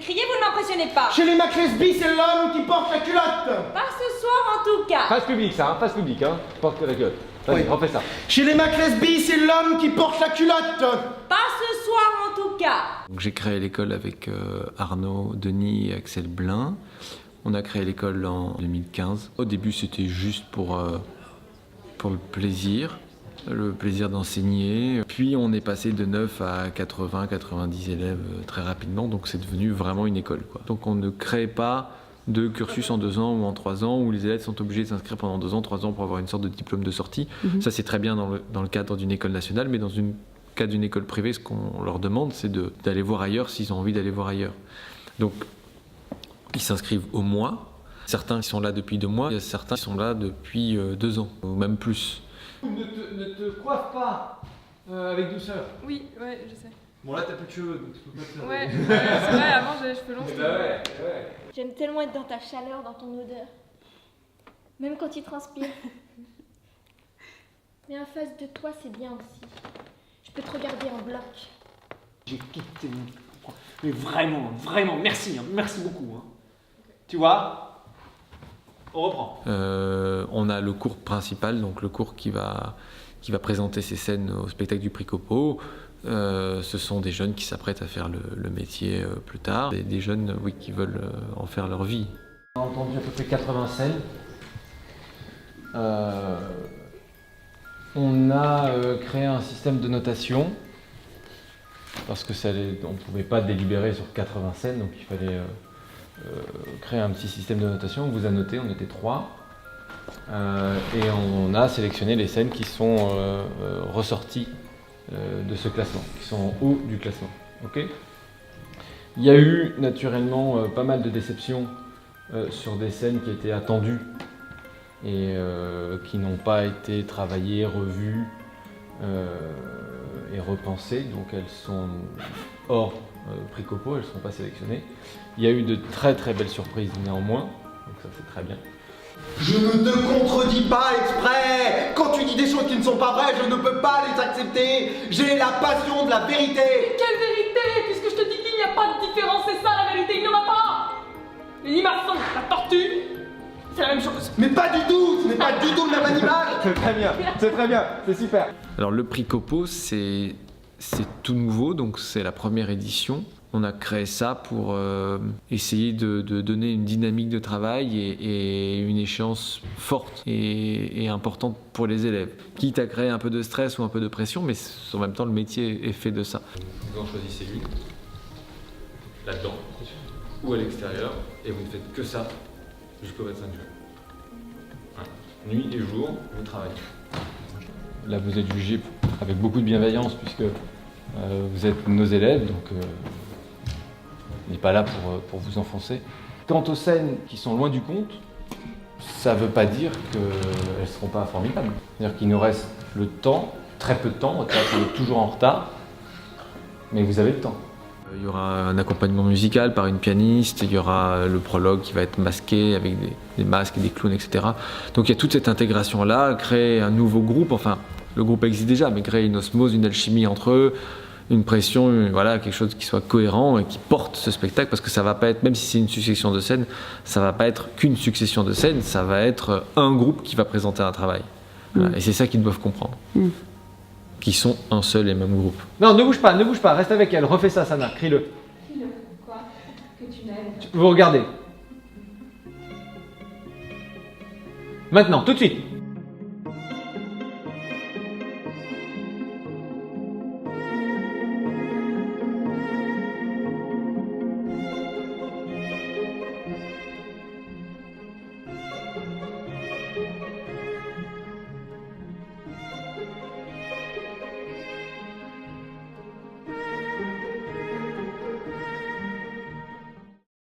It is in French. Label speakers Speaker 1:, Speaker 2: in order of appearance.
Speaker 1: crier, vous ne m'impressionnez pas.
Speaker 2: Chez les Maclesby, c'est l'homme qui porte la culotte.
Speaker 1: Pas ce soir en tout cas.
Speaker 3: Phase publique, ça, hein, phase publique, hein. Porte la gueule. Vas-y,
Speaker 2: Oui.
Speaker 3: refais ça.
Speaker 2: Chez les Maclesby, c'est l'homme qui porte la culotte.
Speaker 1: Pas ce soir en tout cas.
Speaker 4: J'ai créé l'école avec Arnaud, Denis et Axel Blin. On a créé l'école en 2015. Au début, c'était juste pour le plaisir d'enseigner. Puis on est passé de 9 à 80, 90 élèves très rapidement, donc c'est devenu vraiment une école, quoi. Donc on ne crée pas de cursus en 2 ans ou en 3 ans où les élèves sont obligés de s'inscrire pendant 2 ans, 3 ans pour avoir une sorte de diplôme de sortie. Ça c'est très bien dans le cadre d'une école nationale, mais dans le cadre d'une école privée, ce qu'on leur demande, c'est d'aller voir ailleurs s'ils ont envie d'aller voir ailleurs. Donc ils s'inscrivent au mois. Certains qui sont là depuis 2 mois, il y a certains qui sont là depuis 2 ans, ou même plus.
Speaker 3: Ne te coiffe pas avec douceur.
Speaker 5: Oui, ouais, je sais.
Speaker 3: Bon là t'as plus de cheveux, donc tu peux pas te faire.
Speaker 5: Ouais, c'est vrai, avant j'avais les cheveux longs.
Speaker 3: Eh ben ouais.
Speaker 6: J'aime tellement être dans ta chaleur, dans ton odeur. Même quand il transpire. Mais en face de toi, c'est bien aussi. Je peux te regarder en bloc.
Speaker 7: J'ai quitté mon... Mais vraiment, merci, hein, merci beaucoup. Hein. Tu vois, on reprend.
Speaker 4: On a le cours principal, donc le cours qui va présenter ces scènes au spectacle du Prix Copo. Ce sont des jeunes qui s'apprêtent à faire le métier plus tard, des jeunes qui veulent en faire leur vie.
Speaker 3: On a entendu à peu près 80 scènes. On a créé un système de notation parce que on ne pouvait pas délibérer sur 80 scènes, donc il fallait créer un petit système de notation. On vous a noté, on était 3. Et on a sélectionné les scènes qui sont ressorties de ce classement, qui sont en haut du classement. Okay. Il y a eu naturellement pas mal de déceptions sur des scènes qui étaient attendues et qui n'ont pas été travaillées, revues et repensées, donc elles sont hors Prix Copo, elles ne seront pas sélectionnées. Il y a eu de très très belles surprises néanmoins, donc ça c'est très bien.
Speaker 2: Je ne te contredis pas exprès. Quand tu dis des choses qui ne sont pas vraies, je ne peux pas les accepter. J'ai la passion de la vérité.
Speaker 5: Quelle vérité? Puisque je te dis qu'il n'y a pas de différence, c'est ça la vérité, il n'y en a pas. Les limaçons, la tortue, c'est la même chose.
Speaker 2: Mais pas du tout. Ce n'est pas du tout le même animal.
Speaker 3: C'est très bien, c'est super.
Speaker 4: Alors le Prix Copo, c'est tout nouveau, donc c'est la première édition. On a créé ça pour essayer de donner une dynamique de travail et une échéance forte et importante pour les élèves. Quitte à créer un peu de stress ou un peu de pression, mais en même temps le métier est fait de ça. Vous en choisissez une, là-dedans, ou à l'extérieur, et vous ne faites que ça jusqu'au 25 juin. Nuit et jour, vous travaillez.
Speaker 3: Là vous êtes jugés avec beaucoup de bienveillance puisque vous êtes nos élèves, donc on n'est pas là pour vous enfoncer. Quant aux scènes qui sont loin du compte, ça ne veut pas dire qu'elles ne seront pas formidables. C'est-à-dire qu'il nous reste le temps, très peu de temps, on est toujours en retard, mais vous avez le temps.
Speaker 4: Il y aura un accompagnement musical par une pianiste, il y aura le prologue qui va être masqué avec des masques et des clowns, etc. Donc il y a toute cette intégration-là, créer un nouveau groupe, enfin le groupe existe déjà, mais créer une osmose, une alchimie entre eux, une pression, voilà, quelque chose qui soit cohérent et qui porte ce spectacle, parce que ça va pas être, même si c'est une succession de scènes, ça va pas être qu'une succession de scènes, ça va être un groupe qui va présenter un travail. Voilà. Et c'est ça qu'ils doivent comprendre. Qui sont un seul et même groupe.
Speaker 3: Non, ne bouge pas, reste avec elle, refais ça, Sana, crie-le.
Speaker 6: Crie-le. Quoi? Que tu m'aimes.
Speaker 3: Vous regardez. Maintenant, tout de suite.